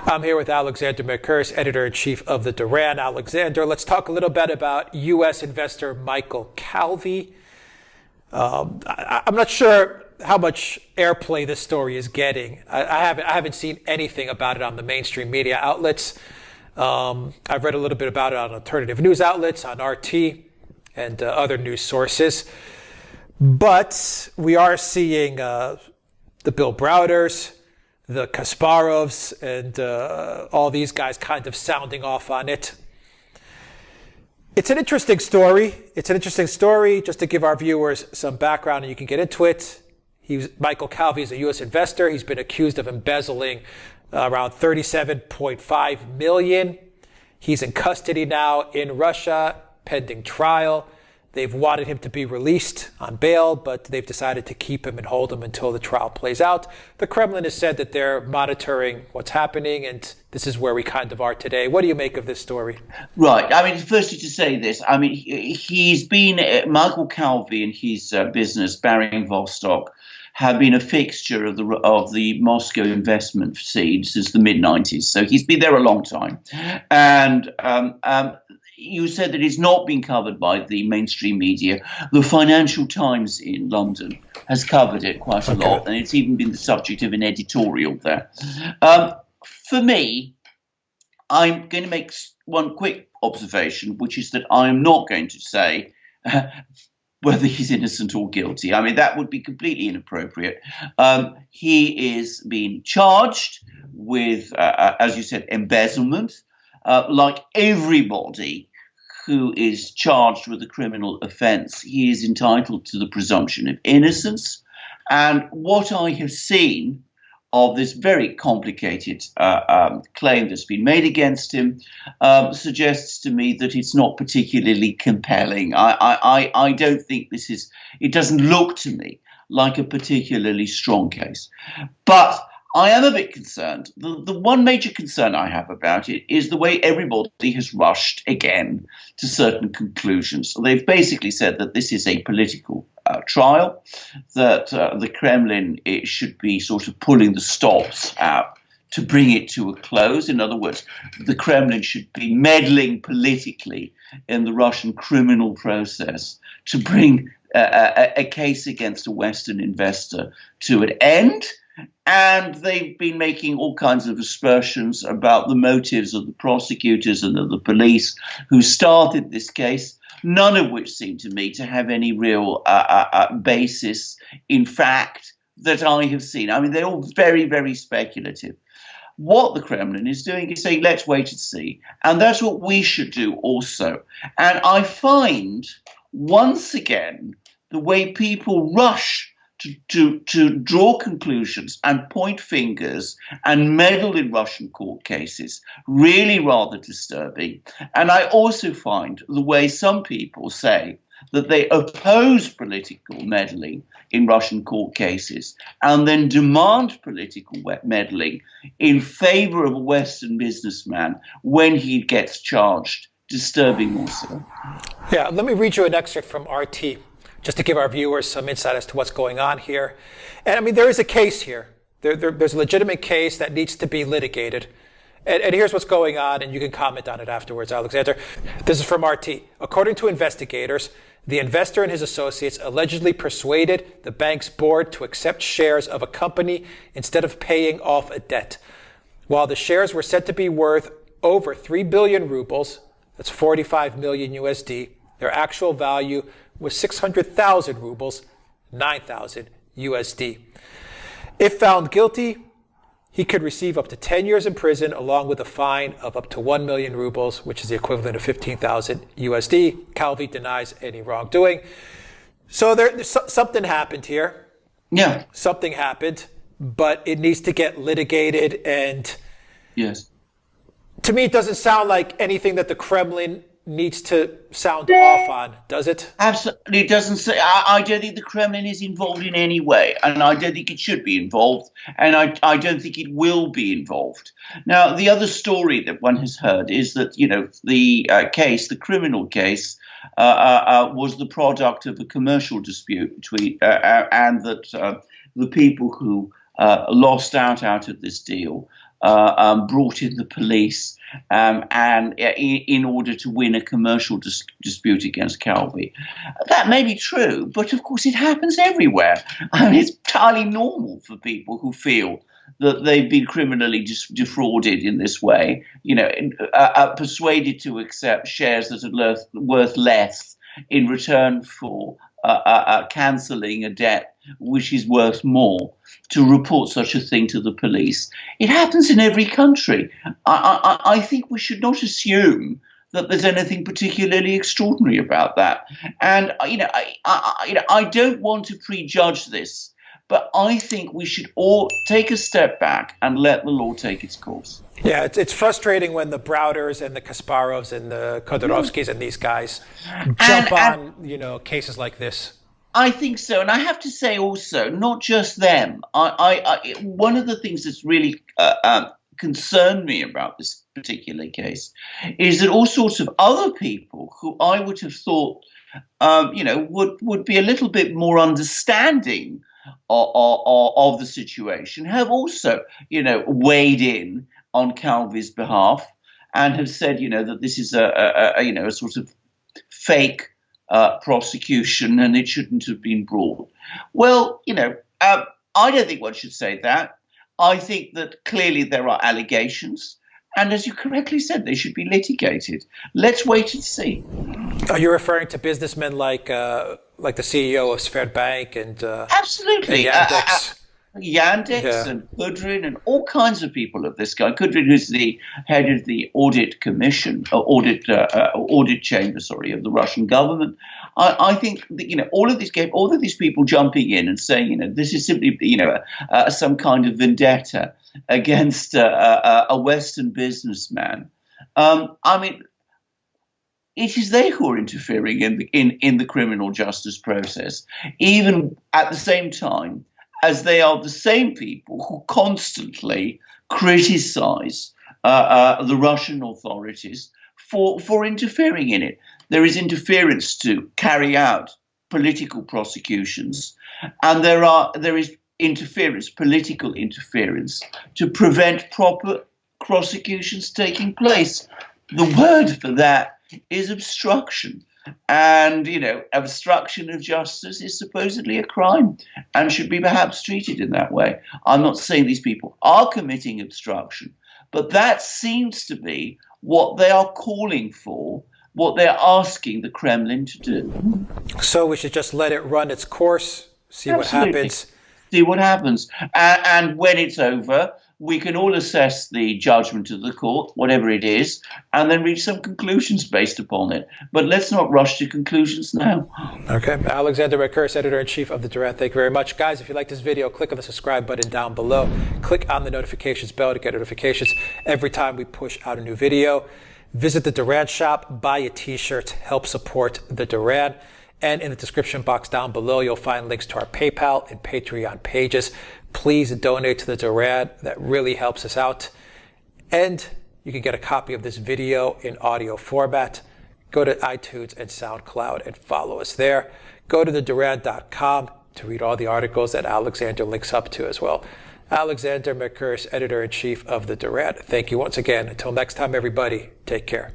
I'm here with Alexander Mercouris, editor-in-chief of the Duran. Alexander, let's talk a little bit about U.S. investor Michael Calvey. I'm not sure how much airplay this story is getting. I haven't seen anything about it on the mainstream media outlets. I've read a little bit about it on alternative news outlets, on RT, and other news sources. But we are seeing the Bill Browders, the Kasparovs, and all these guys kind of sounding off on it. It's an interesting story. Just to give our viewers some background, and you can get into it. Michael Calvey is a U.S. investor. He's been accused of embezzling around $37.5 million. He's in custody now in Russia, pending trial. They've wanted him to be released on bail, but they've decided to keep him and hold him until the trial plays out. The Kremlin has said that they're monitoring what's happening, and this is where we kind of are today. What do you make of this story? Right. I mean, firstly to say this, I mean, he's been, Michael Calvey and his business, Baring Vostok, have been a fixture of the Moscow investment scene since the mid-90s. So he's been there a long time. And you said that it's not been covered by the mainstream media. The Financial Times in London has covered it quite a lot, and it's even been the subject of an editorial there. For me, I'm going to make one quick observation, which is that I am not going to say whether he's innocent or guilty. I mean, that would be completely inappropriate. He is being charged with, as you said, embezzlement. Like everybody who is charged with a criminal offence, he is entitled to the presumption of innocence. And what I have seen of this very complicated claim that's been made against him suggests to me that it's not particularly compelling. I don't think it doesn't look to me like a particularly strong case. But I am a bit concerned. The one major concern I have about it is the way everybody has rushed again to certain conclusions. So they've basically said that this is a political trial, that the Kremlin should be sort of pulling the stops out to bring it to a close. In other words, the Kremlin should be meddling politically in the Russian criminal process to bring a case against a Western investor to an end. And they've been making all kinds of aspersions about the motives of the prosecutors and of the police who started this case, none of which seem to me to have any real basis in fact that I have seen. I mean, they're all very, very speculative. What the Kremlin is doing is saying, let's wait and see. And that's what we should do also. And I find, once again, the way people rush to draw conclusions and point fingers and meddle in Russian court cases really rather disturbing. And I also find the way some people say that they oppose political meddling in Russian court cases and then demand political meddling in favor of a Western businessman when he gets charged disturbing also. Yeah, let me read you an excerpt from RT, just to give our viewers some insight as to what's going on here. And I mean, there is a case here. There's a legitimate case that needs to be litigated. And here's what's going on, and you can comment on it afterwards, Alexander. This is from RT. According to investigators, the investor and his associates allegedly persuaded the bank's board to accept shares of a company instead of paying off a debt. While the shares were said to be worth over 3 billion rubles, that's 45 million USD, their actual value was 600,000 rubles, 9,000 USD. If found guilty, he could receive up to 10 years in prison along with a fine of up to 1 million rubles, which is the equivalent of 15,000 USD. Calvey denies any wrongdoing. So there's something happened here. Yeah. Something happened, but it needs to get litigated. And yes, to me, it doesn't sound like anything that the Kremlin needs to sound off on, does it? Absolutely, it doesn't say. I don't think the Kremlin is involved in any way, and I don't think it should be involved, and I don't think it will be involved. Now, the other story that one has heard is that, you know, the case, the criminal case, was the product of a commercial dispute between, and that the people who lost out of this deal brought in the police and in order to win a commercial dispute against Calvey. That may be true, but of course it happens everywhere. I mean, it's entirely normal for people who feel that they've been criminally defrauded in this way, persuaded to accept shares that are worth less in return for cancelling a debt which is worth more, to report such a thing to the police. It happens in every country. I think we should not assume that there's anything particularly extraordinary about that. And I don't want to prejudge this, but I think we should all take a step back and let the law take its course. Yeah, it's frustrating when the Browders and the Kasparovs and the Khodorkovskys and these guys jump on, cases like this. I think so, and I have to say also, not just them. One of the things that's really concerned me about this particular case is that all sorts of other people who I would have thought, would be a little bit more understanding of the situation have also, weighed in on Calvey's behalf and have said, that this is a sort of fake prosecution and it shouldn't have been brought. Well, I don't think one should say that. I think that clearly there are allegations, and as you correctly said, they should be litigated. Let's wait and see. Are you referring to businessmen like the CEO of Swedbank and absolutely Yandex? Yandex and Duran and all kinds of people of this guy. Duran, who's the head of the audit commission, audit chamber, of the Russian government. I think that, all of these people jumping in and saying, this is simply, some kind of vendetta against a Western businessman. I mean, it is they who are interfering in the criminal justice process, even at the same time as they are the same people who constantly criticize the Russian authorities for interfering in it. There is interference to carry out political prosecutions, and there is interference, political interference, to prevent proper prosecutions taking place. The word for that is obstruction. And, obstruction of justice is supposedly a crime and should be perhaps treated in that way. I'm not saying these people are committing obstruction, but that seems to be what they are calling for, what they're asking the Kremlin to do. So we should just let it run its course, see Absolutely. What happens. See what happens. And when it's over, we can all assess the judgment of the court, whatever it is, and then reach some conclusions based upon it. But let's not rush to conclusions now. Okay. Alexander Mercouris, editor-in-chief of the Duran. Thank you very much. Guys, if you like this video, click on the subscribe button down below. Click on the notifications bell to get notifications every time we push out a new video. Visit the Duran shop, buy a t-shirt, help support the Duran. And in the description box down below, you'll find links to our PayPal and Patreon pages. Please donate to the Duran. That really helps us out. And you can get a copy of this video in audio format. Go to iTunes and Soundcloud and follow us there. Go to theduran.com to read all the articles that Alexander links up to as well. Alexander Mercouris, editor-in-chief of the Duran. Thank you once again. Until next time, everybody, take care.